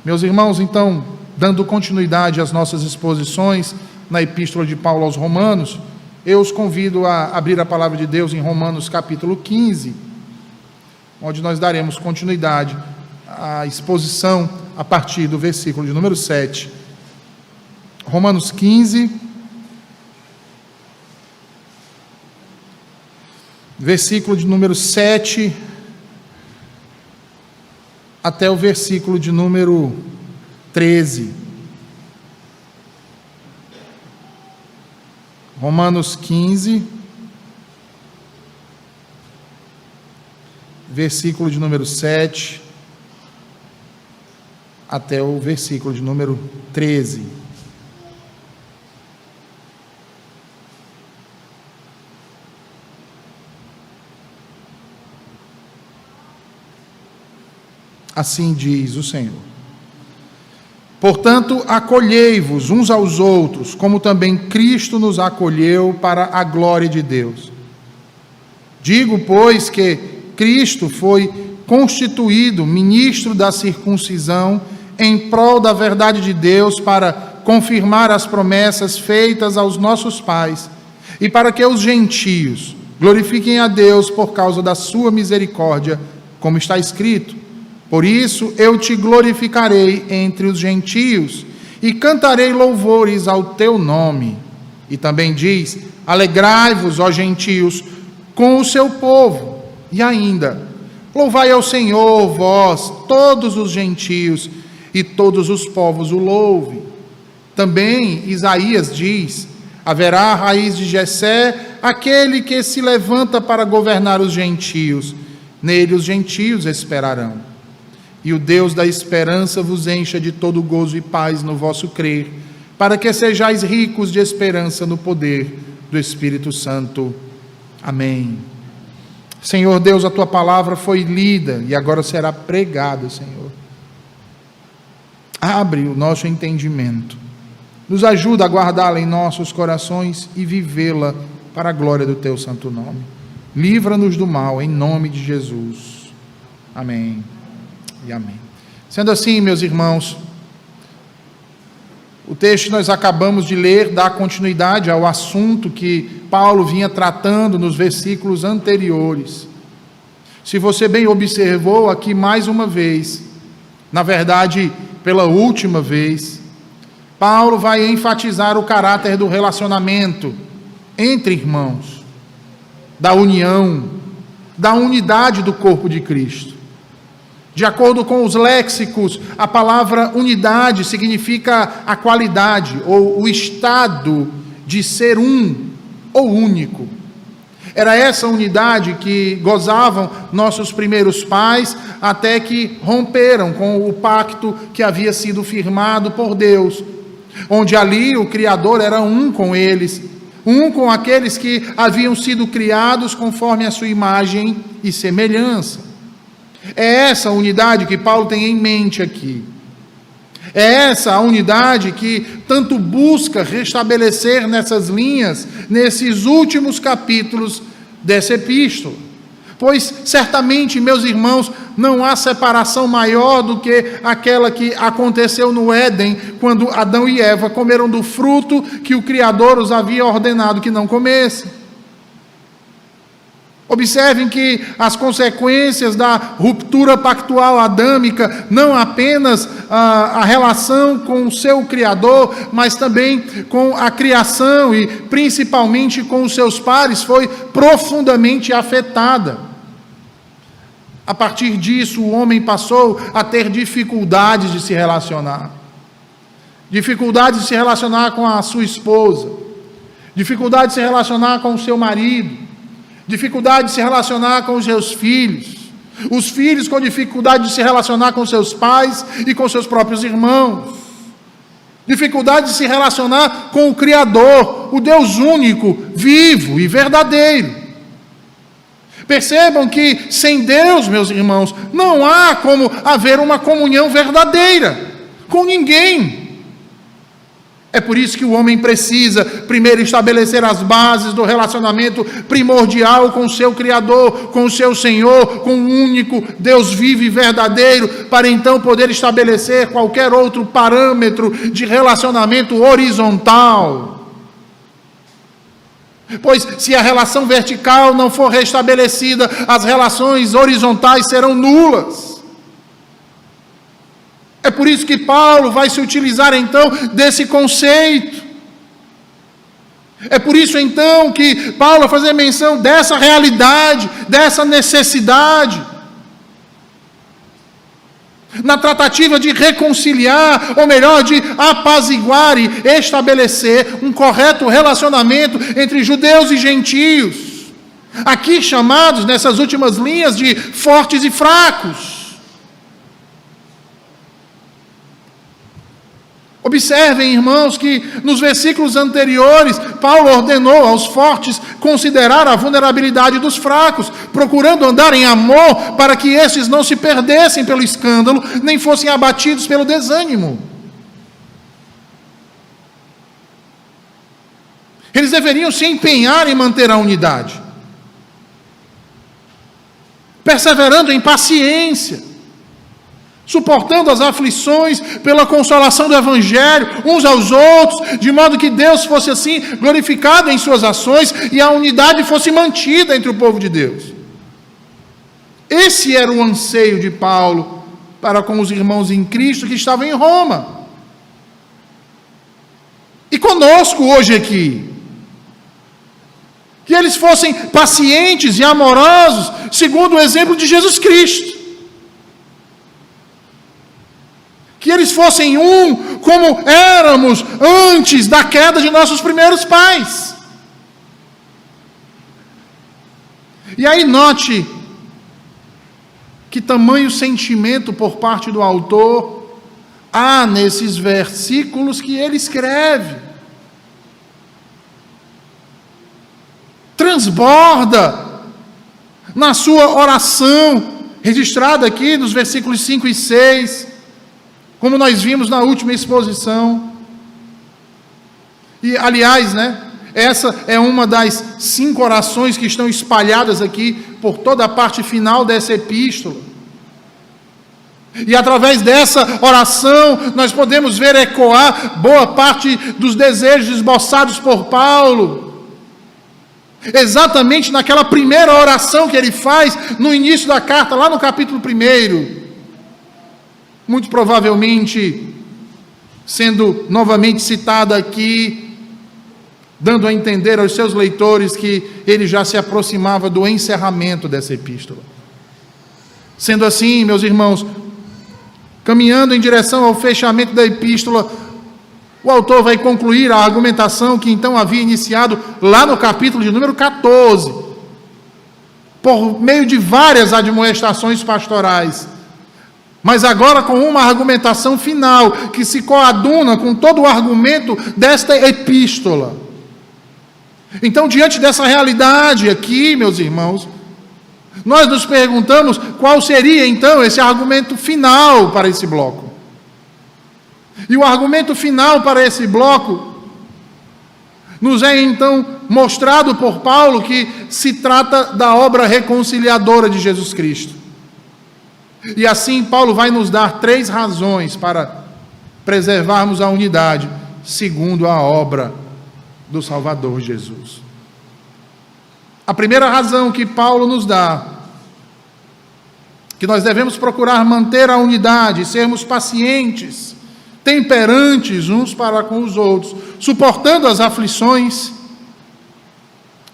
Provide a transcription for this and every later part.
Meus irmãos, então, dando continuidade às nossas exposições na Epístola de Paulo aos Romanos, eu os convido a abrir a palavra de Deus em Romanos capítulo 15, onde nós daremos continuidade à exposição a partir do versículo de número 7. Romanos 15, versículo de número 7 até o versículo de número 13. Romanos 15, versículo de número 7 até o versículo de número 13. Assim diz o Senhor: portanto, acolhei-vos uns aos outros, como também Cristo nos acolheu para a glória de Deus. Digo, pois, que Cristo foi constituído ministro da circuncisão em prol da verdade de Deus, para confirmar as promessas feitas aos nossos pais, e para que os gentios glorifiquem a Deus por causa da sua misericórdia, como está escrito: por isso eu te glorificarei entre os gentios e cantarei louvores ao teu nome. E também diz: alegrai-vos, ó gentios, com o seu povo. E ainda: louvai ao Senhor, vós, todos os gentios, e todos os povos o louvem. Também Isaías diz: haverá a raiz de Jessé, aquele que se levanta para governar os gentios. Nele os gentios esperarão. E o Deus da esperança vos encha de todo gozo e paz no vosso crer, para que sejais ricos de esperança no poder do Espírito Santo. Amém. Senhor Deus, a tua palavra foi lida e agora será pregada, Senhor. Abre o nosso entendimento, nos ajuda a guardá-la em nossos corações e vivê-la para a glória do teu santo nome. Livra-nos do mal, em nome de Jesus. Amém. E amém. Sendo assim, meus irmãos, o texto que nós acabamos de ler dá continuidade ao assunto que Paulo vinha tratando nos versículos anteriores. Se você bem observou aqui mais uma vez, na verdade, pela última vez, Paulo vai enfatizar o caráter do relacionamento entre irmãos, da união, da unidade do corpo de Cristo. De acordo com os léxicos, a palavra unidade significa a qualidade ou o estado de ser um ou único. Era essa unidade que gozavam nossos primeiros pais até que romperam com o pacto que havia sido firmado por Deus, onde ali o Criador era um com eles, um com aqueles que haviam sido criados conforme a sua imagem e semelhança. É essa unidade que Paulo tem em mente aqui. É essa a unidade que tanto busca restabelecer nessas linhas, nesses últimos capítulos dessa epístola. Pois certamente, meus irmãos, não há separação maior do que aquela que aconteceu no Éden, quando Adão e Eva comeram do fruto que o Criador os havia ordenado que não comessem. Observem que as consequências da ruptura pactual adâmica, não apenas a relação com o seu Criador, mas também com a criação e principalmente com os seus pares, foi profundamente afetada. A partir disso, o homem passou a ter dificuldades de se relacionar. Dificuldade de se relacionar com a sua esposa, dificuldade de se relacionar com o seu marido, dificuldade de se relacionar com os seus filhos, os filhos com dificuldade de se relacionar com seus pais e com seus próprios irmãos, dificuldade de se relacionar com o Criador, o Deus único, vivo e verdadeiro. Percebam que sem Deus, meus irmãos, não há como haver uma comunhão verdadeira com ninguém. É por isso que o homem precisa primeiro estabelecer as bases do relacionamento primordial com o seu Criador, com o seu Senhor, com o único Deus vivo e verdadeiro, para então poder estabelecer qualquer outro parâmetro de relacionamento horizontal. Pois se a relação vertical não for restabelecida, as relações horizontais serão nulas. É por isso que Paulo vai se utilizar então desse conceito. É por isso então que Paulo vai fazer menção dessa realidade, dessa necessidade. Na tratativa de reconciliar, ou melhor, de apaziguar e estabelecer um correto relacionamento entre judeus e gentios. Aqui chamados nessas últimas linhas de fortes e fracos. Observem, irmãos, que nos versículos anteriores, Paulo ordenou aos fortes considerar a vulnerabilidade dos fracos, procurando andar em amor para que estes não se perdessem pelo escândalo, nem fossem abatidos pelo desânimo. Eles deveriam se empenhar em manter a unidade, perseverando em paciência, suportando as aflições pela consolação do Evangelho, uns aos outros, de modo que Deus fosse assim glorificado em suas ações e a unidade fosse mantida entre o povo de Deus. Esse era o anseio de Paulo para com os irmãos em Cristo que estavam em Roma. E conosco hoje aqui. Que eles fossem pacientes e amorosos, segundo o exemplo de Jesus Cristo. Que eles fossem um como éramos antes da queda de nossos primeiros pais. E aí note que tamanho sentimento por parte do autor há nesses versículos que ele escreve. Transborda na sua oração, registrada aqui nos versículos 5 e 6, como nós vimos na última exposição. E, aliás, essa é uma das 5 orações que estão espalhadas aqui por toda a parte final dessa epístola. E através dessa oração, nós podemos ver ecoar boa parte dos desejos esboçados por Paulo. Exatamente naquela primeira oração que ele faz no início da carta, lá no capítulo 1. Muito provavelmente sendo novamente citada aqui, dando a entender aos seus leitores que ele já se aproximava do encerramento dessa epístola. Sendo assim, meus irmãos, caminhando em direção ao fechamento da epístola, o autor vai concluir a argumentação que então havia iniciado lá no capítulo de número 14, por meio de várias admoestações pastorais, mas agora com uma argumentação final, que se coaduna com todo o argumento desta epístola. Então, diante dessa realidade aqui, meus irmãos, nós nos perguntamos qual seria então esse argumento final para esse bloco. E o argumento final para esse bloco nos é então mostrado por Paulo que se trata da obra reconciliadora de Jesus Cristo. E assim Paulo vai nos dar 3 razões para preservarmos a unidade, segundo a obra do Salvador Jesus. A primeira razão que Paulo nos dá, que nós devemos procurar manter a unidade, sermos pacientes, temperantes uns para com os outros, suportando as aflições,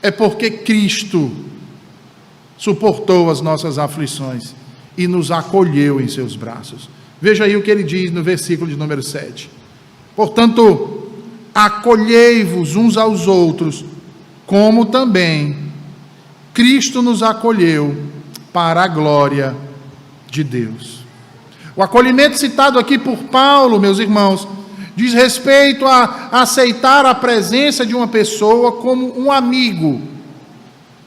é porque Cristo suportou as nossas aflições e nos acolheu em seus braços. Veja aí o que ele diz no versículo de número 7. Portanto, acolhei-vos uns aos outros, como também Cristo nos acolheu para a glória de Deus. O acolhimento citado aqui por Paulo, meus irmãos, diz respeito a aceitar a presença de uma pessoa como um amigo,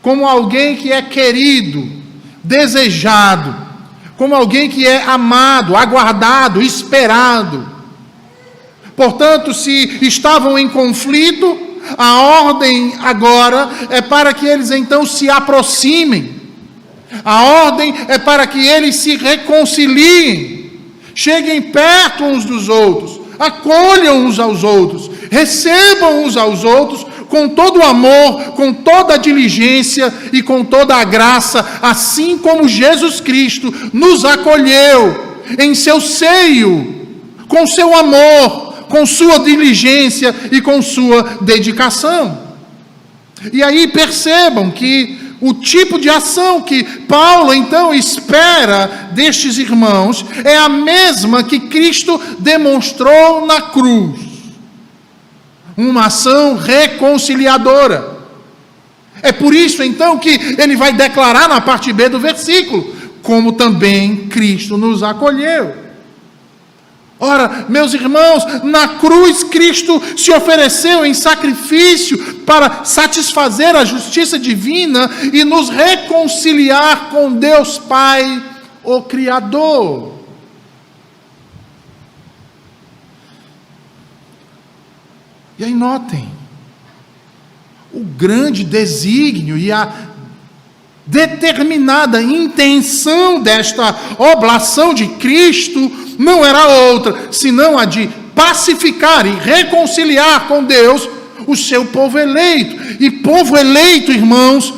como alguém que é querido, desejado, como alguém que é amado, aguardado, esperado. Portanto, se estavam em conflito, a ordem agora é para que eles então se aproximem. A ordem é para que eles se reconciliem, cheguem perto uns dos outros, acolham uns aos outros, recebam uns aos outros com todo o amor, com toda a diligência e com toda a graça, assim como Jesus Cristo nos acolheu em seu seio, com seu amor, com sua diligência e com sua dedicação. E aí percebam que o tipo de ação que Paulo então espera destes irmãos é a mesma que Cristo demonstrou na cruz. Uma ação reconciliadora. É por isso então que ele vai declarar na parte B do versículo, como também Cristo nos acolheu. Ora, meus irmãos, na cruz Cristo se ofereceu em sacrifício para satisfazer a justiça divina e nos reconciliar com Deus Pai, o Criador. E aí notem, o grande desígnio e a determinada intenção desta oblação de Cristo não era outra, senão a de pacificar e reconciliar com Deus o seu povo eleito. E povo eleito, irmãos,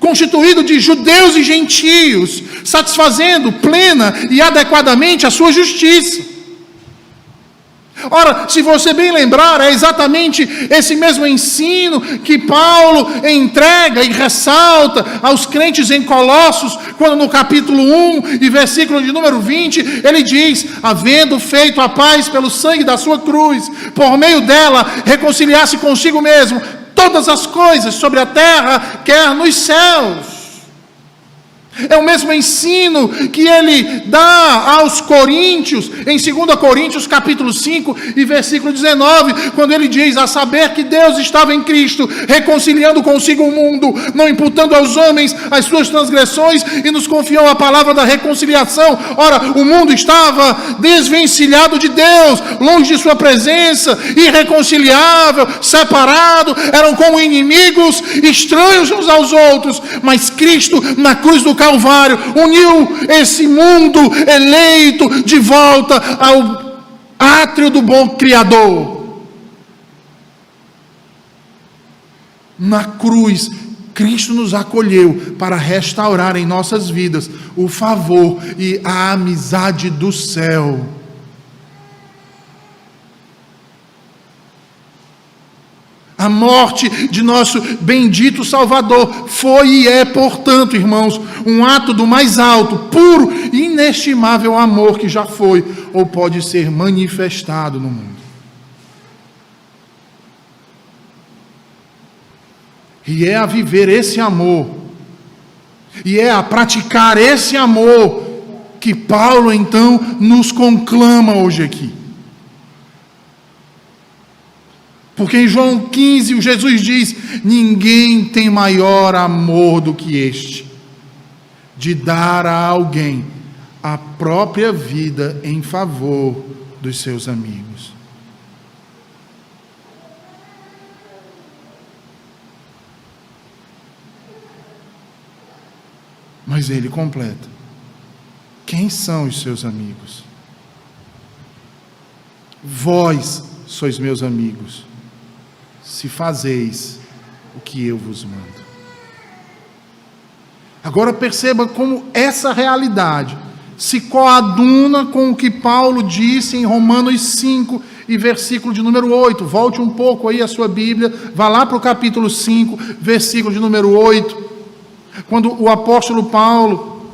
constituído de judeus e gentios, satisfazendo plena e adequadamente a sua justiça. Ora, se você bem lembrar, é exatamente esse mesmo ensino que Paulo entrega e ressalta aos crentes em Colossos, quando no capítulo 1 e versículo de número 20, ele diz: havendo feito a paz pelo sangue da sua cruz, por meio dela reconciliar-se consigo mesmo todas as coisas sobre a terra, quer nos céus. É o mesmo ensino que ele dá aos coríntios, em 2 Coríntios capítulo 5 e versículo 19, quando ele diz: a saber que Deus estava em Cristo, reconciliando consigo o mundo, não imputando aos homens as suas transgressões, e nos confiou a palavra da reconciliação. Ora, o mundo estava desvencilhado de Deus, longe de sua presença, irreconciliável, separado, eram como inimigos, estranhos uns aos outros, mas Cristo, na cruz do Calvário, uniu esse mundo eleito de volta ao átrio do bom Criador. Na cruz, Cristo nos acolheu para restaurar em nossas vidas o favor e a amizade do céu. A morte de nosso bendito Salvador foi e é, portanto, irmãos, um ato do mais alto, puro e inestimável amor que já foi ou pode ser manifestado no mundo. E é a viver esse amor, e é a praticar esse amor que Paulo então nos conclama hoje aqui. Porque em João 15, Jesus diz: ninguém tem maior amor do que este, de dar a alguém a própria vida em favor dos seus amigos. Mas ele completa: quem são os seus amigos? Vós sois meus amigos, se fazeis o que eu vos mando. Agora perceba como essa realidade se coaduna com o que Paulo disse em Romanos 5 e versículo de número 8. Volte um pouco aí a sua Bíblia, vá lá para o capítulo 5, versículo de número 8, quando o apóstolo Paulo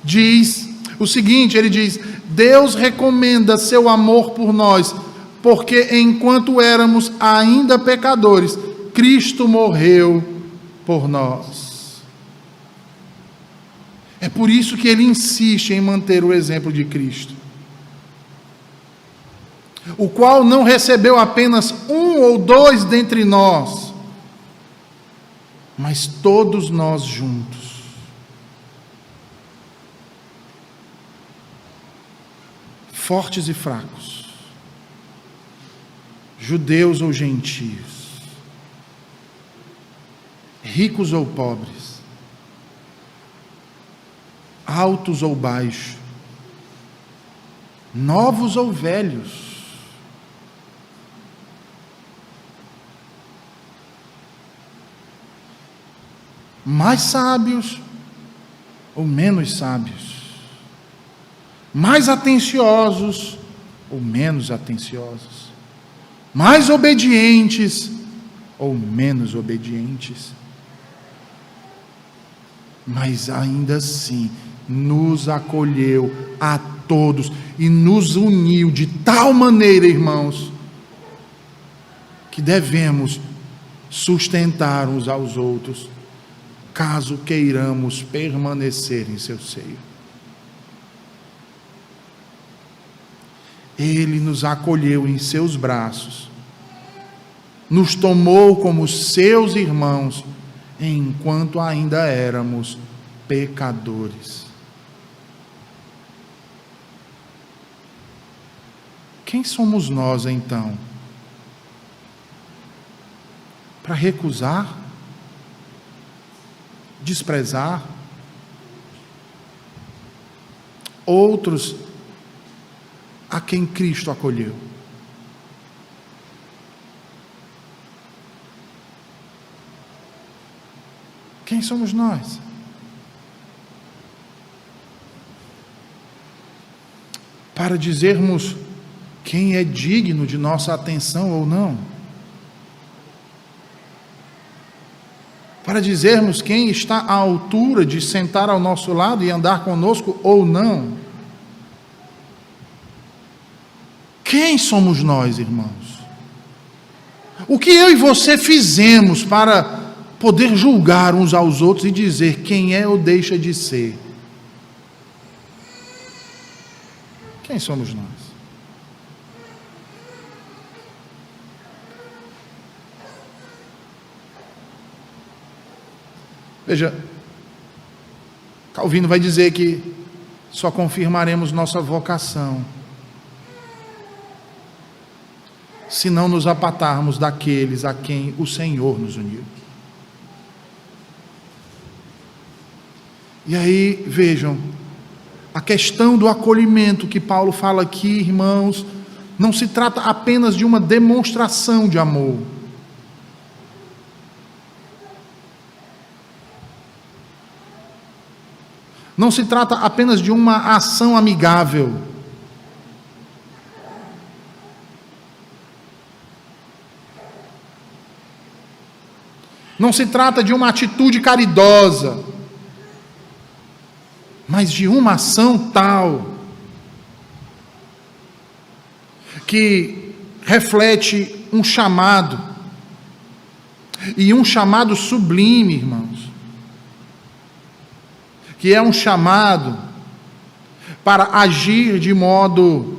diz o seguinte, ele diz: Deus recomenda seu amor por nós, porque enquanto éramos ainda pecadores, Cristo morreu por nós. É por isso que ele insiste em manter o exemplo de Cristo, o qual não recebeu apenas um ou dois dentre nós, mas todos nós juntos. Fortes e fracos, judeus ou gentios, ricos ou pobres, altos ou baixos, novos ou velhos, mais sábios ou menos sábios, mais atenciosos ou menos atenciosos, mais obedientes ou menos obedientes, mas ainda assim nos acolheu a todos e nos uniu de tal maneira, irmãos, que devemos sustentar uns aos outros, caso queiramos permanecer em seu seio. Ele nos acolheu em seus braços, nos tomou como seus irmãos, enquanto ainda éramos pecadores. Quem somos nós, então, para recusar, desprezar outros a quem Cristo acolheu? Quem somos nós? Para dizermos quem é digno de nossa atenção ou não? Para dizermos quem está à altura de sentar ao nosso lado e andar conosco ou não? Quem somos nós, irmãos? O que eu e você fizemos para poder julgar uns aos outros e dizer quem é ou deixa de ser? Quem somos nós? Veja, Calvino vai dizer que só confirmaremos nossa vocação se não nos apartarmos daqueles a quem o Senhor nos uniu. E aí, vejam, a questão do acolhimento que Paulo fala aqui, irmãos, não se trata apenas de uma demonstração de amor. Não se trata apenas de uma ação amigável. Não se trata de uma atitude caridosa, mas de uma ação tal que reflete um chamado, e um chamado sublime, irmãos, que é um chamado para agir de modo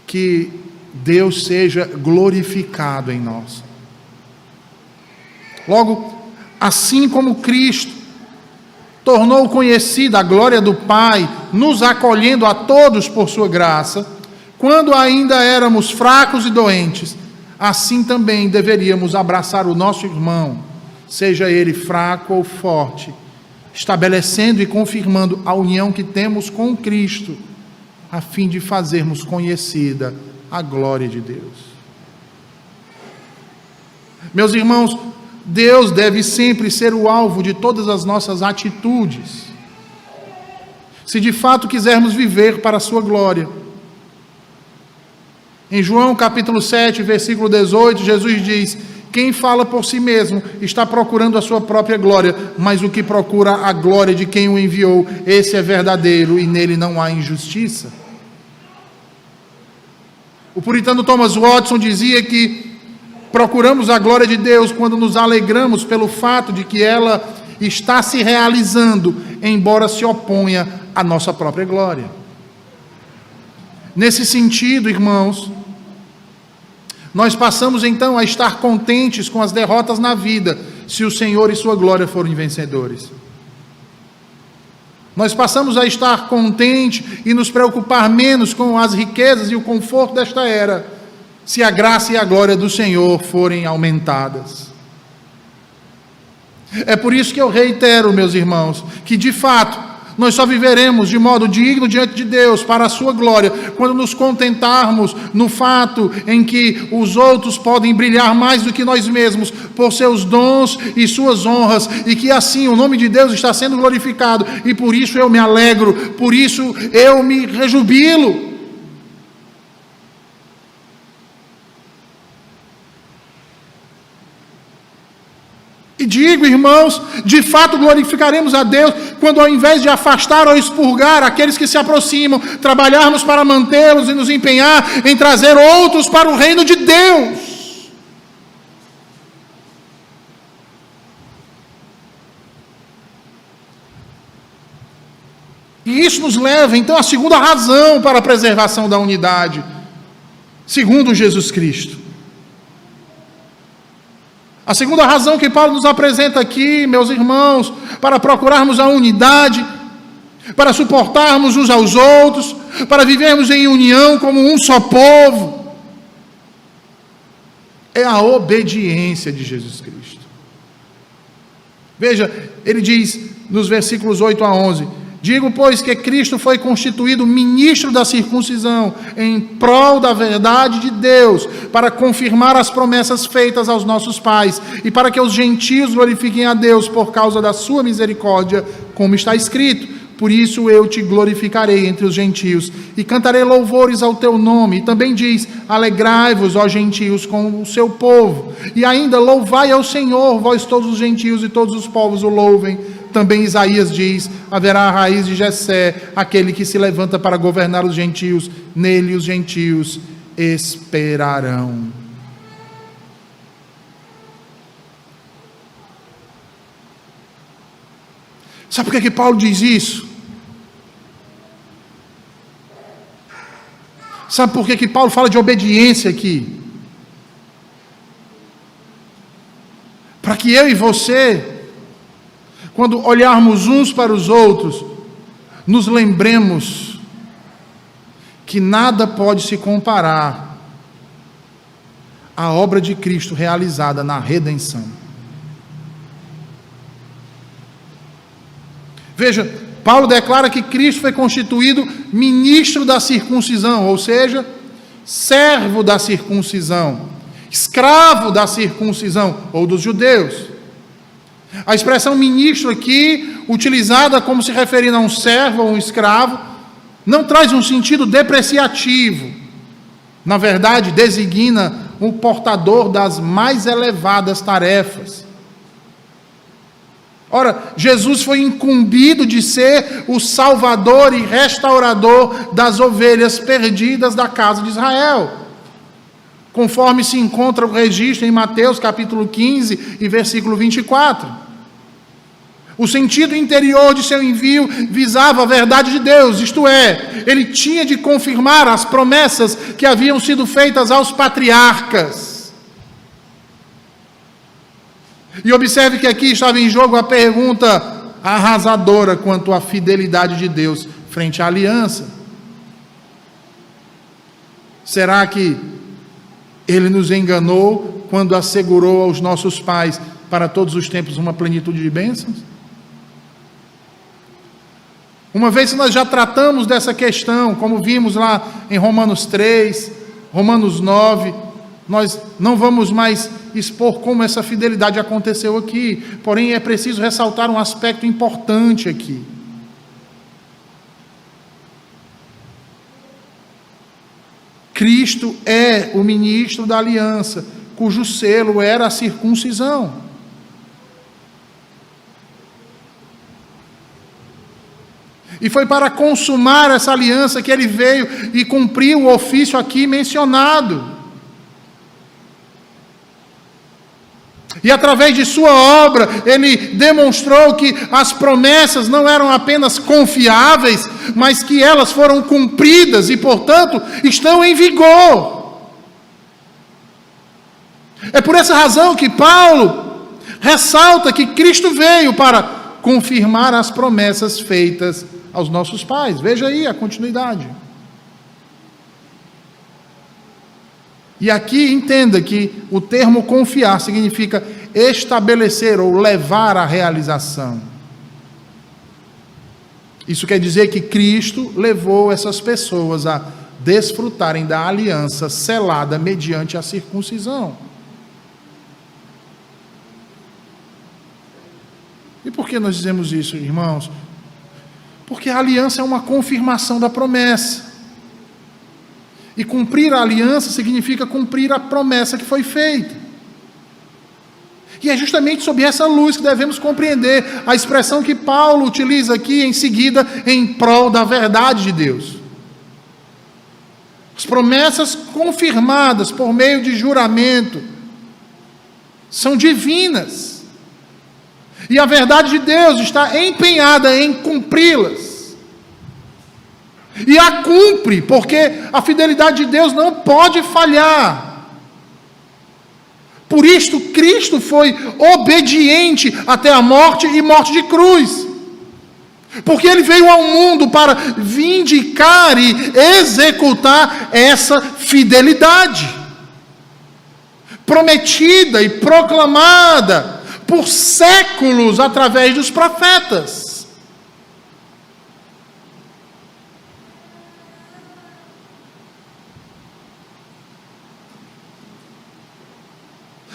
que Deus seja glorificado em nós. Logo, assim como Cristo tornou conhecida a glória do Pai, nos acolhendo a todos por sua graça, quando ainda éramos fracos e doentes, assim também deveríamos abraçar o nosso irmão, seja ele fraco ou forte, estabelecendo e confirmando a união que temos com Cristo, a fim de fazermos conhecida a glória de Deus. Meus irmãos, Deus deve sempre ser o alvo de todas as nossas atitudes, se de fato quisermos viver para a sua glória. Em João capítulo 7, versículo 18, Jesus diz: quem fala por si mesmo está procurando a sua própria glória, mas o que procura a glória de quem o enviou, esse é verdadeiro e nele não há injustiça. O puritano Thomas Watson dizia que procuramos a glória de Deus quando nos alegramos pelo fato de que ela está se realizando, embora se oponha à nossa própria glória. Nesse sentido, irmãos, nós passamos então a estar contentes com as derrotas na vida, se o Senhor e sua glória forem vencedores. Nós passamos a estar contentes e nos preocupar menos com as riquezas e o conforto desta era, se a graça e a glória do Senhor forem aumentadas. É por isso que eu reitero, meus irmãos, que de fato nós só viveremos de modo digno diante de Deus, para a sua glória, quando nos contentarmos no fato em que os outros podem brilhar mais do que nós mesmos, por seus dons e suas honras, e que assim o nome de Deus está sendo glorificado, e por isso eu me alegro, por isso eu me rejubilo. E digo, irmãos, de fato glorificaremos a Deus quando, ao invés de afastar ou expurgar aqueles que se aproximam, trabalharmos para mantê-los e nos empenhar em trazer outros para o reino de Deus. E isso nos leva, então, à segunda razão para a preservação da unidade, segundo Jesus Cristo. A segunda razão que Paulo nos apresenta aqui, meus irmãos, para procurarmos a unidade, para suportarmos uns aos outros, para vivermos em união como um só povo, é a obediência de Jesus Cristo. Veja, ele diz nos versículos 8 a 11: digo, pois, que Cristo foi constituído ministro da circuncisão, em prol da verdade de Deus, para confirmar as promessas feitas aos nossos pais, e para que os gentios glorifiquem a Deus por causa da sua misericórdia, como está escrito: por isso eu te glorificarei entre os gentios, e cantarei louvores ao teu nome. E também diz: alegrai-vos, ó gentios, com o seu povo. E ainda: louvai ao Senhor, vós todos os gentios, e todos os povos o louvem. Também Isaías diz: haverá a raiz de Jessé, aquele que se levanta para governar os gentios, nele os gentios esperarão. Sabe por que Paulo diz isso? Sabe por que Paulo fala de obediência aqui? Para que eu e você, quando olharmos uns para os outros, nos lembremos que nada pode se comparar à obra de Cristo realizada na redenção. Veja, Paulo declara que Cristo foi constituído ministro da circuncisão, ou seja, servo da circuncisão, escravo da circuncisão, ou dos judeus. A expressão ministro aqui, utilizada como se referindo a um servo ou um escravo, não traz um sentido depreciativo. Na verdade, designa o portador das mais elevadas tarefas. Ora, Jesus foi incumbido de ser o salvador e restaurador das ovelhas perdidas da casa de Israel, conforme se encontra o registro em Mateus capítulo 15 e versículo 24. O sentido interior de seu envio visava a verdade de Deus, isto é, ele tinha de confirmar as promessas que haviam sido feitas aos patriarcas. E observe que aqui estava em jogo a pergunta arrasadora quanto à fidelidade de Deus frente à aliança. Será que ele nos enganou quando assegurou aos nossos pais para todos os tempos uma plenitude de bênçãos? Uma vez que nós já tratamos dessa questão, como vimos lá em Romanos 3, Romanos 9, nós não vamos mais expor como essa fidelidade aconteceu aqui, porém é preciso ressaltar um aspecto importante aqui. Cristo é o ministro da aliança, cujo selo era a circuncisão. E foi para consumar essa aliança que ele veio e cumpriu o ofício aqui mencionado. E através de sua obra, ele demonstrou que as promessas não eram apenas confiáveis, mas que elas foram cumpridas e, portanto, estão em vigor. É por essa razão que Paulo ressalta que Cristo veio para confirmar as promessas feitas aos nossos pais. Veja aí a continuidade. E aqui entenda que o termo confiar significa estabelecer ou levar à realização. Isso quer dizer que Cristo levou essas pessoas a desfrutarem da aliança selada mediante a circuncisão. E por que nós dizemos isso, irmãos? Porque a aliança é uma confirmação da promessa. E cumprir a aliança significa cumprir a promessa que foi feita. E é justamente sob essa luz que devemos compreender a expressão que Paulo utiliza aqui em seguida em prol da verdade de Deus. As promessas confirmadas por meio de juramento são divinas. E a verdade de Deus está empenhada em cumpri-las. E a cumpre, porque a fidelidade de Deus não pode falhar. Por isto, Cristo foi obediente até a morte e morte de cruz. Porque Ele veio ao mundo para vindicar e executar essa fidelidade. Prometida e proclamada por séculos através dos profetas.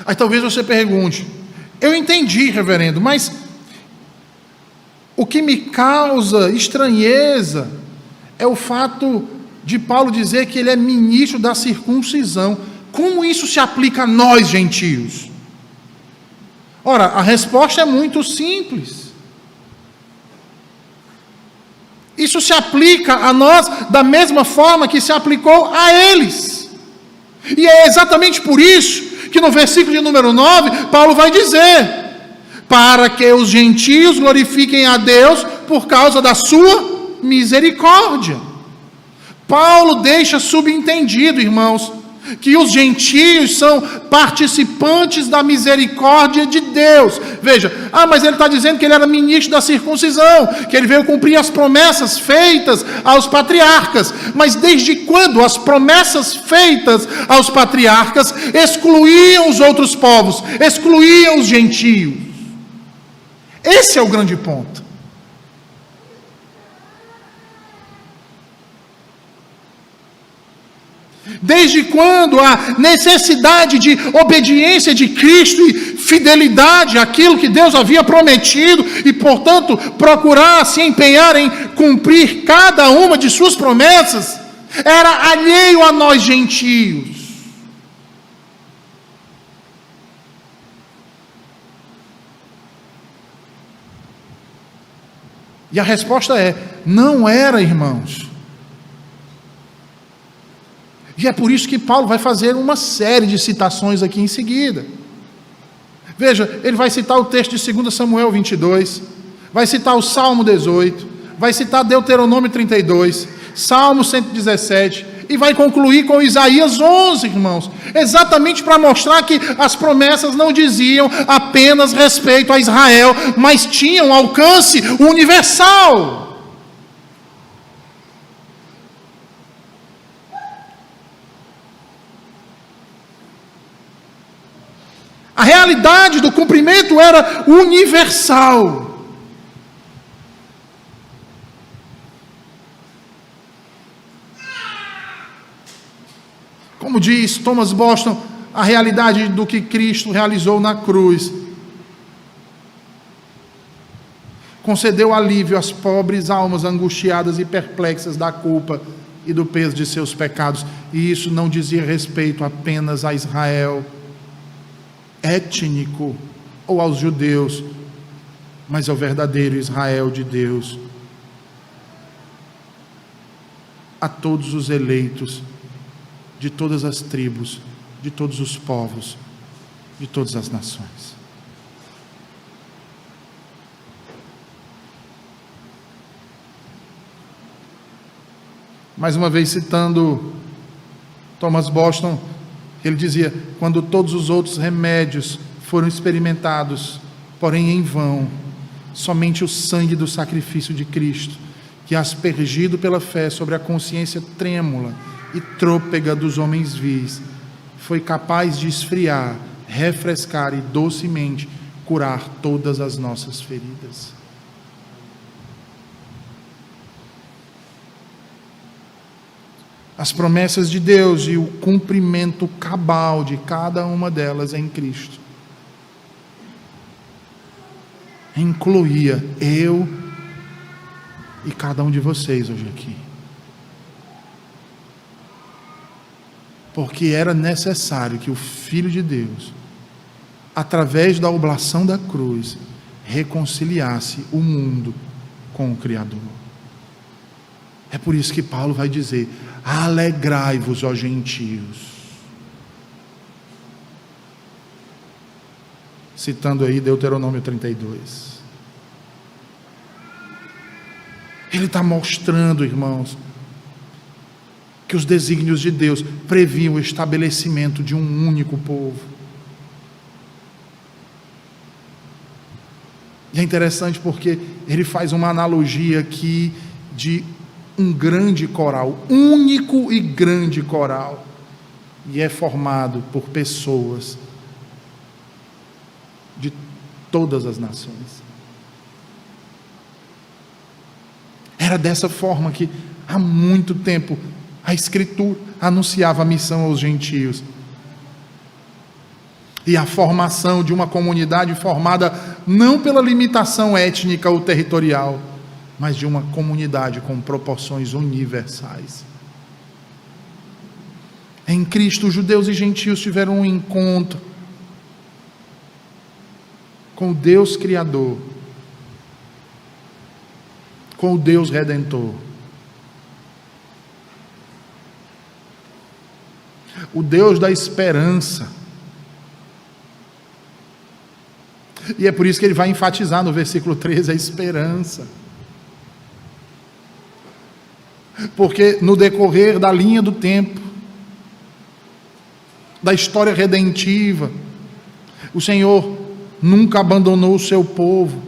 Aí talvez você pergunte: eu entendi, reverendo, mas o que me causa estranheza é o fato de Paulo dizer que ele é ministro da circuncisão. Como isso se aplica a nós, gentios? Ora, a resposta é muito simples. Isso se aplica a nós da mesma forma que se aplicou a eles. E é exatamente por isso que no versículo de número 9, Paulo vai dizer: para que os gentios glorifiquem a Deus por causa da sua misericórdia. Paulo deixa subentendido, irmãos, que os gentios são participantes da misericórdia de Deus. Veja, mas ele está dizendo que ele era ministro da circuncisão, que ele veio cumprir as promessas feitas aos patriarcas. Mas desde quando as promessas feitas aos patriarcas excluíam os outros povos, excluíam os gentios? Esse é o grande ponto. Desde quando a necessidade de obediência de Cristo e fidelidade àquilo que Deus havia prometido e, portanto, procurar se empenhar em cumprir cada uma de suas promessas, era alheio a nós gentios. E a resposta é: não era, irmãos. E é por isso que Paulo vai fazer uma série de citações aqui em seguida. Veja, ele vai citar o texto de 2 Samuel 22, vai citar o Salmo 18, vai citar Deuteronômio 32, Salmo 117, e vai concluir com Isaías 11, irmãos, exatamente para mostrar que as promessas não diziam apenas respeito a Israel, mas tinham alcance universal. A realidade do cumprimento era universal. Como diz Thomas Boston, a realidade do que Cristo realizou na cruz concedeu alívio às pobres almas angustiadas e perplexas da culpa e do peso de seus pecados. E isso não dizia respeito apenas a Israel étnico ou aos judeus, mas ao verdadeiro Israel de Deus, a todos os eleitos de todas as tribos, de todos os povos, de todas as nações. Mais uma vez citando Thomas Boston, ele dizia: quando todos os outros remédios foram experimentados, porém em vão, somente o sangue do sacrifício de Cristo, que aspergido pela fé sobre a consciência trêmula e trôpega dos homens vis, foi capaz de esfriar, refrescar e docemente curar todas as nossas feridas. As promessas de Deus e o cumprimento cabal de cada uma delas em Cristo incluía eu e cada um de vocês hoje aqui. Porque era necessário que o Filho de Deus, através da oblação da cruz, reconciliasse o mundo com o Criador. É por isso que Paulo vai dizer: alegrai-vos, ó gentios. Citando aí Deuteronômio 32. Ele está mostrando, irmãos, que os desígnios de Deus previam o estabelecimento de um único povo. E é interessante porque ele faz uma analogia aqui de um grande coral, único e grande coral, e é formado por pessoas de todas as nações. Era dessa forma que há muito tempo a Escritura anunciava a missão aos gentios. E a formação de uma comunidade formada não pela limitação étnica ou territorial, mas de uma comunidade com proporções universais. Em Cristo, judeus e gentios tiveram um encontro com o Deus Criador, com o Deus Redentor. O Deus da esperança. E é por isso que ele vai enfatizar no versículo 13 a esperança. Porque no decorrer da linha do tempo, da história redentiva, o Senhor nunca abandonou o seu povo,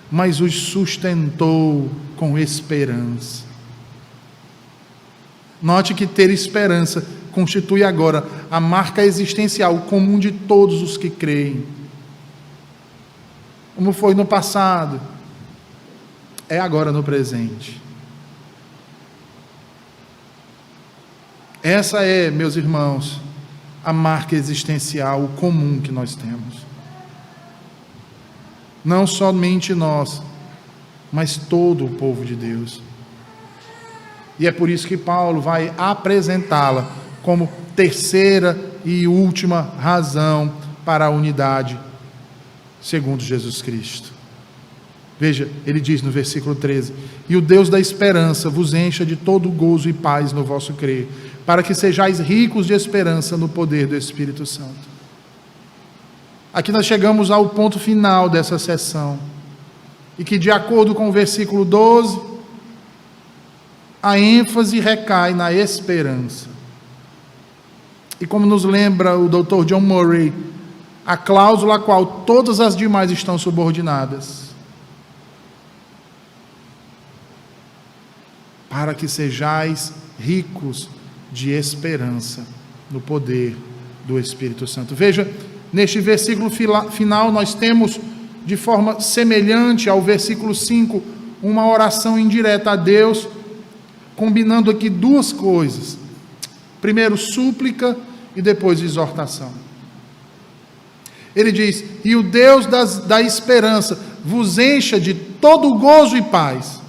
mas os sustentou com esperança. Note que ter esperança constitui agora a marca existencial comum de todos os que creem. Como foi no passado, é agora no presente. Essa é, meus irmãos, a marca existencial comum que nós temos. Não somente nós, mas todo o povo de Deus. E é por isso que Paulo vai apresentá-la como terceira e última razão para a unidade segundo Jesus Cristo. Veja, ele diz no versículo 13: e o Deus da esperança vos encha de todo gozo e paz no vosso crer, para que sejais ricos de esperança no poder do Espírito Santo. Aqui nós chegamos ao ponto final dessa sessão, e que, de acordo com o versículo 12, a ênfase recai na esperança. E como nos lembra o Dr. John Murray, a cláusula a qual todas as demais estão subordinadas: para que sejais ricos de esperança no poder do Espírito Santo. Veja, neste versículo final nós temos, de forma semelhante ao versículo 5, uma oração indireta a Deus, combinando aqui duas coisas: primeiro súplica e depois exortação. Ele diz: e o Deus da esperança vos encha de todo gozo e paz.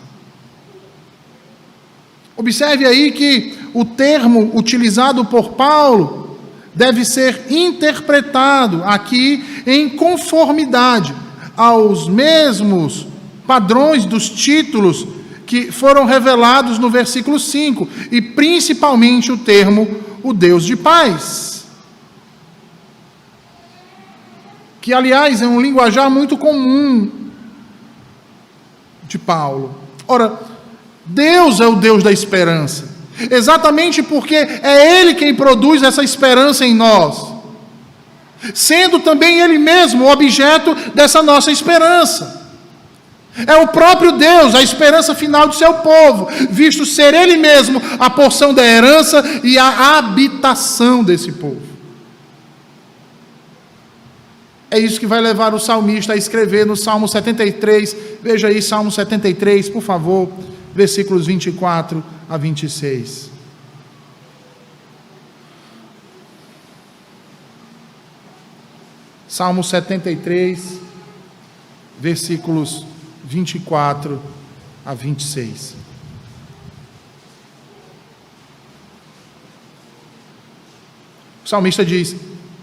Observe aí que o termo utilizado por Paulo deve ser interpretado aqui em conformidade aos mesmos padrões dos títulos que foram revelados no versículo 5, e principalmente o termo o Deus de paz, que aliás é um linguajar muito comum de Paulo. Ora, Deus é o Deus da esperança, exatamente porque é Ele quem produz essa esperança em nós, sendo também Ele mesmo o objeto dessa nossa esperança. É o próprio Deus, a esperança final de seu povo, visto ser Ele mesmo a porção da herança e a habitação desse povo. É isso que vai levar o salmista a escrever no Salmo 73. Veja aí, Salmo 73, por favor, versículos 24 a 26. Salmo 73, versículos 24 a 26. O salmista diz: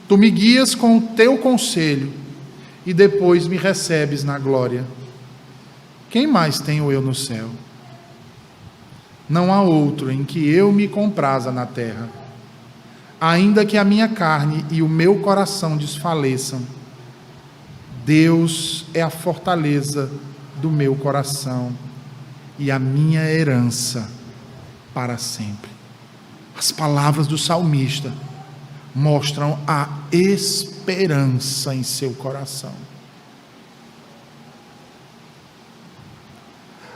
Tu me guias com o teu conselho e depois me recebes na glória. Quem mais tenho eu no céu? Não há outro em que eu me compraza na terra. Ainda que a minha carne e o meu coração desfaleçam, Deus é a fortaleza do meu coração e a minha herança para sempre. As palavras do salmista mostram a esperança em seu coração.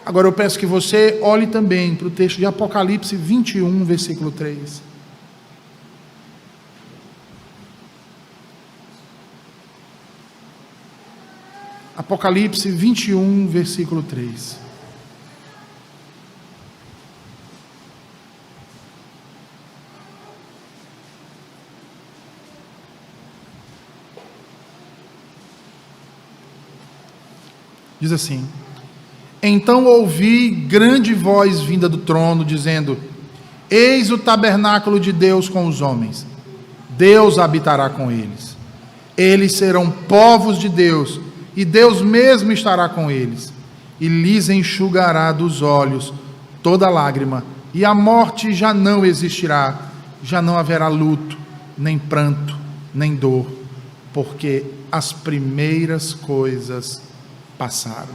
Agora eu peço que você olhe também para o texto de Apocalipse 21, versículo 3. Apocalipse 21, versículo 3. Diz assim: Então ouvi grande voz vinda do trono, dizendo: Eis o tabernáculo de Deus com os homens. Deus habitará com eles. Eles serão povos de Deus, e Deus mesmo estará com eles, e lhes enxugará dos olhos toda lágrima, e a morte já não existirá, já não haverá luto, nem pranto, nem dor, porque as primeiras coisas passaram.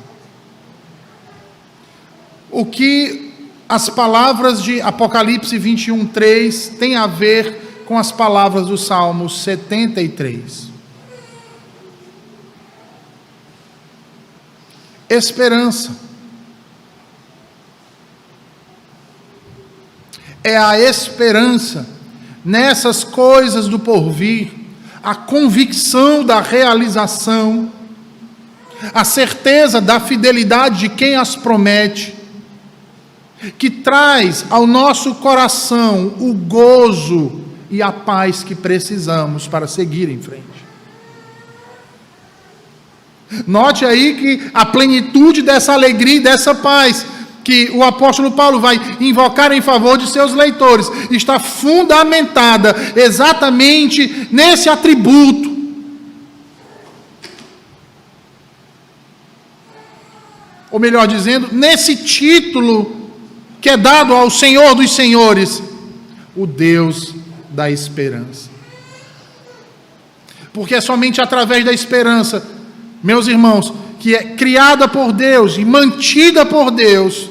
O que as palavras de Apocalipse 21, 3 têm a ver com as palavras do Salmo 73? Esperança. É a esperança nessas coisas do porvir, a convicção da realização, a certeza da fidelidade de quem as promete, que traz ao nosso coração o gozo e a paz que precisamos para seguir em frente. Note aí que a plenitude dessa alegria e dessa paz que o apóstolo Paulo vai invocar em favor de seus leitores está fundamentada exatamente nesse atributo. Ou melhor dizendo, nesse título que é dado ao Senhor dos Senhores, o Deus da esperança. Porque é somente através da esperança, meus irmãos, que é criada por Deus e mantida por Deus,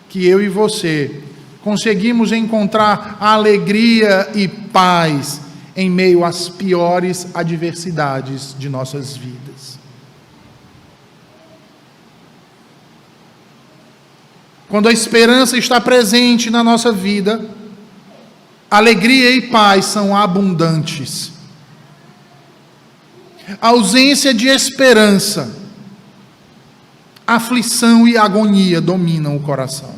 que eu e você conseguimos encontrar alegria e paz em meio às piores adversidades de nossas vidas. Quando a esperança está presente na nossa vida, alegria e paz são abundantes. A ausência de esperança, aflição e agonia dominam o coração.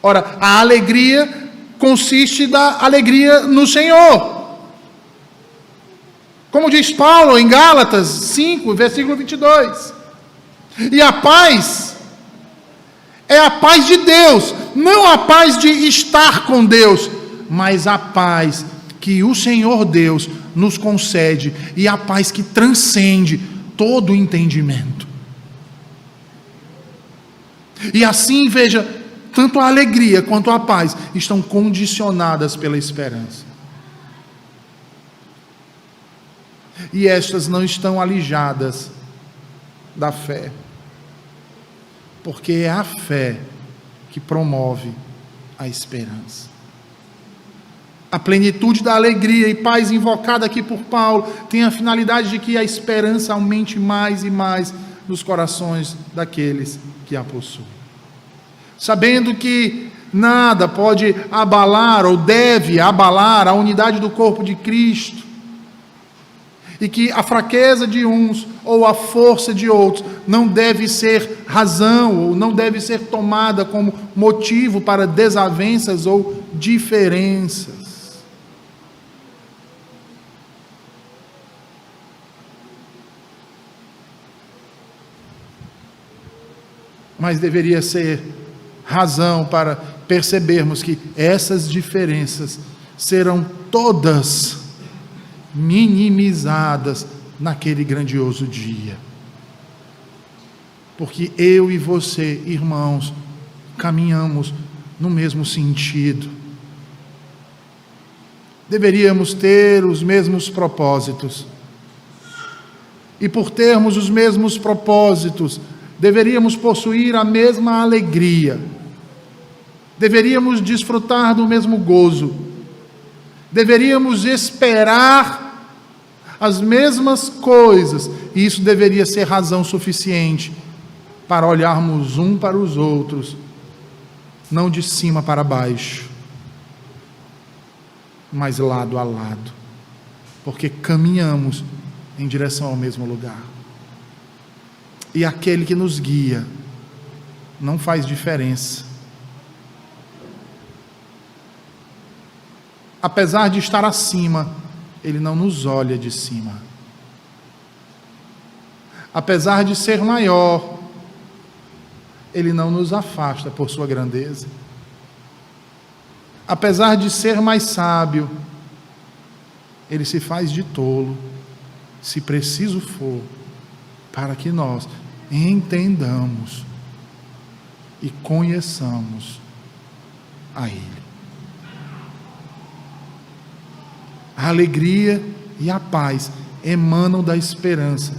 Ora, a alegria consiste da alegria no Senhor. Como diz Paulo em Gálatas 5, versículo 22. E a paz é a paz de Deus, não a paz de estar com Deus, mas a paz que o Senhor Deus nos concede, e a paz que transcende todo o entendimento. E assim, veja, tanto a alegria quanto a paz estão condicionadas pela esperança. E estas não estão alijadas da fé, porque é a fé que promove a esperança. A plenitude da alegria e paz invocada aqui por Paulo tem a finalidade de que a esperança aumente mais e mais nos corações daqueles que a possuem. Sabendo que nada pode abalar ou deve abalar a unidade do corpo de Cristo, e que a fraqueza de uns ou a força de outros não deve ser razão ou não deve ser tomada como motivo para desavenças ou diferenças. Mas deveria ser razão para percebermos que essas diferenças serão todas minimizadas naquele grandioso dia. Porque eu e você, irmãos, caminhamos no mesmo sentido. Deveríamos ter os mesmos propósitos. E por termos os mesmos propósitos, deveríamos possuir a mesma alegria, deveríamos desfrutar do mesmo gozo, deveríamos esperar as mesmas coisas, e isso deveria ser razão suficiente para olharmos um para os outros, não de cima para baixo, mas lado a lado, porque caminhamos em direção ao mesmo lugar. E aquele que nos guia não faz diferença. Apesar de estar acima, ele não nos olha de cima. Apesar de ser maior, ele não nos afasta por sua grandeza. Apesar de ser mais sábio, ele se faz de tolo, se preciso for, para que nós entendamos e conheçamos a Ele. A alegria e a paz emanam da esperança.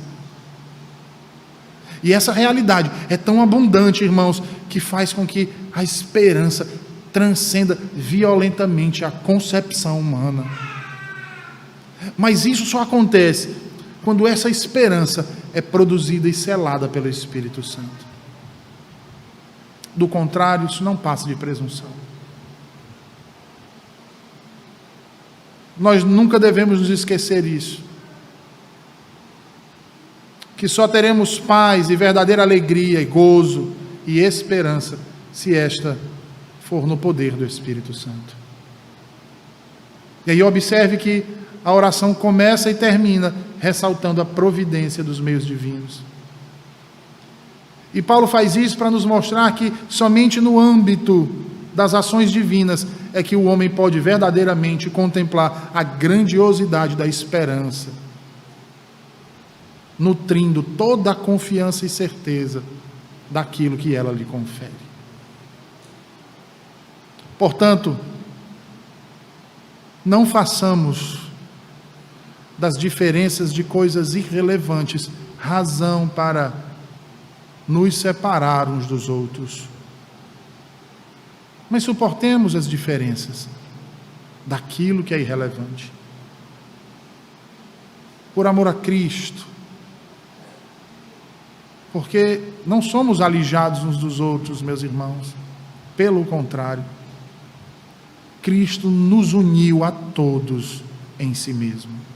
E essa realidade é tão abundante, irmãos, que faz com que a esperança transcenda violentamente a concepção humana. Mas isso só acontece quando essa esperança é produzida e selada pelo Espírito Santo. Do contrário, isso não passa de presunção. Nós nunca devemos nos esquecer isso. Que só teremos paz e verdadeira alegria e gozo e esperança se esta for no poder do Espírito Santo. E aí observe que a oração começa e termina ressaltando a providência dos meios divinos. E Paulo faz isso para nos mostrar que somente no âmbito das ações divinas é que o homem pode verdadeiramente contemplar a grandiosidade da esperança, nutrindo toda a confiança e certeza daquilo que ela lhe confere. Portanto, não façamos das diferenças de coisas irrelevantes razão para nos separar uns dos outros. Mas suportemos as diferenças daquilo que é irrelevante. Por amor a Cristo. Porque não somos alijados uns dos outros, meus irmãos. Pelo contrário, Cristo nos uniu a todos em si mesmo.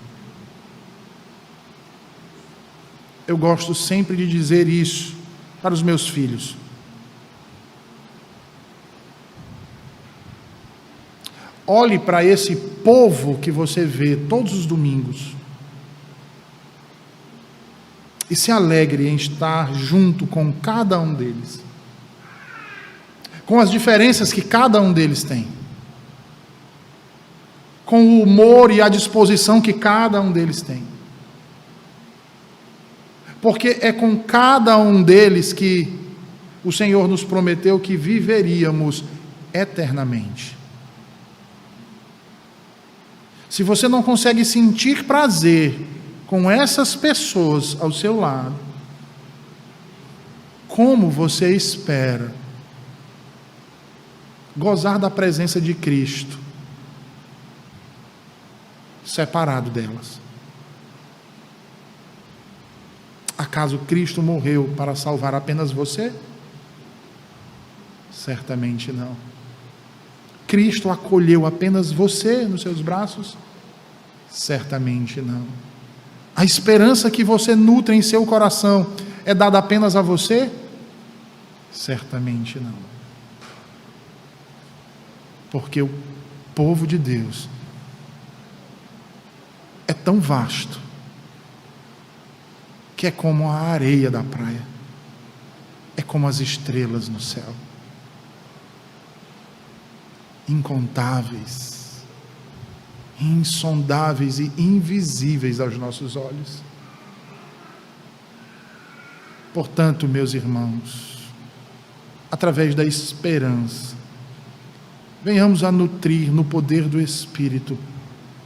Eu gosto sempre de dizer isso para os meus filhos. Olhe para esse povo que você vê todos os domingos e se alegre em estar junto com cada um deles, com as diferenças que cada um deles tem, com o humor e a disposição que cada um deles tem, porque é com cada um deles que o Senhor nos prometeu que viveríamos eternamente. Se você não consegue sentir prazer com essas pessoas ao seu lado, como você espera gozar da presença de Cristo separado delas? Acaso Cristo morreu para salvar apenas você? Certamente não. Cristo acolheu apenas você nos seus braços? Certamente não. A esperança que você nutre em seu coração é dada apenas a você? Certamente não. Porque o povo de Deus é tão vasto que é como a areia da praia, é como as estrelas no céu, incontáveis, insondáveis e invisíveis aos nossos olhos. Portanto, meus irmãos, através da esperança, venhamos a nutrir no poder do Espírito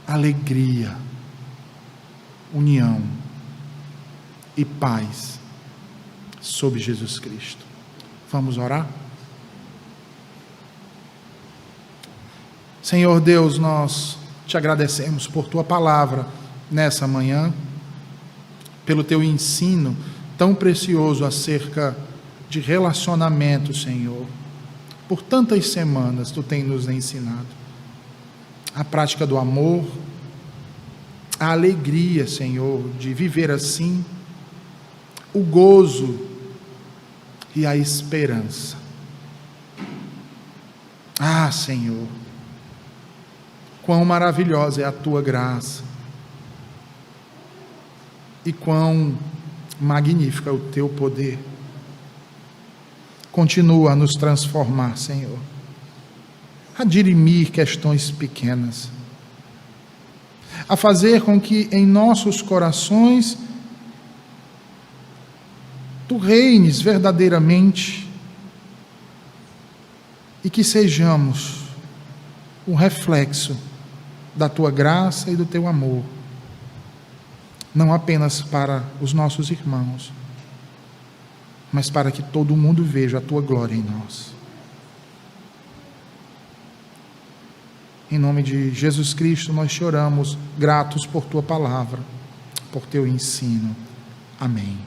alegria, união e paz sob Jesus Cristo. Vamos orar? Senhor Deus, nós te agradecemos por tua palavra nessa manhã, pelo teu ensino tão precioso acerca de relacionamento, Senhor. Por tantas semanas tu tens nos ensinado a prática do amor, a alegria, Senhor, de viver assim, o gozo e a esperança. Ah, Senhor, quão maravilhosa é a tua graça e quão magnífico é o teu poder. Continua a nos transformar, Senhor, a dirimir questões pequenas, a fazer com que em nossos corações tu reines verdadeiramente e que sejamos um reflexo da tua graça e do teu amor, não apenas para os nossos irmãos, mas para que todo mundo veja a tua glória em nós. Em nome de Jesus Cristo nós te oramos, gratos por tua palavra, por teu ensino. Amém.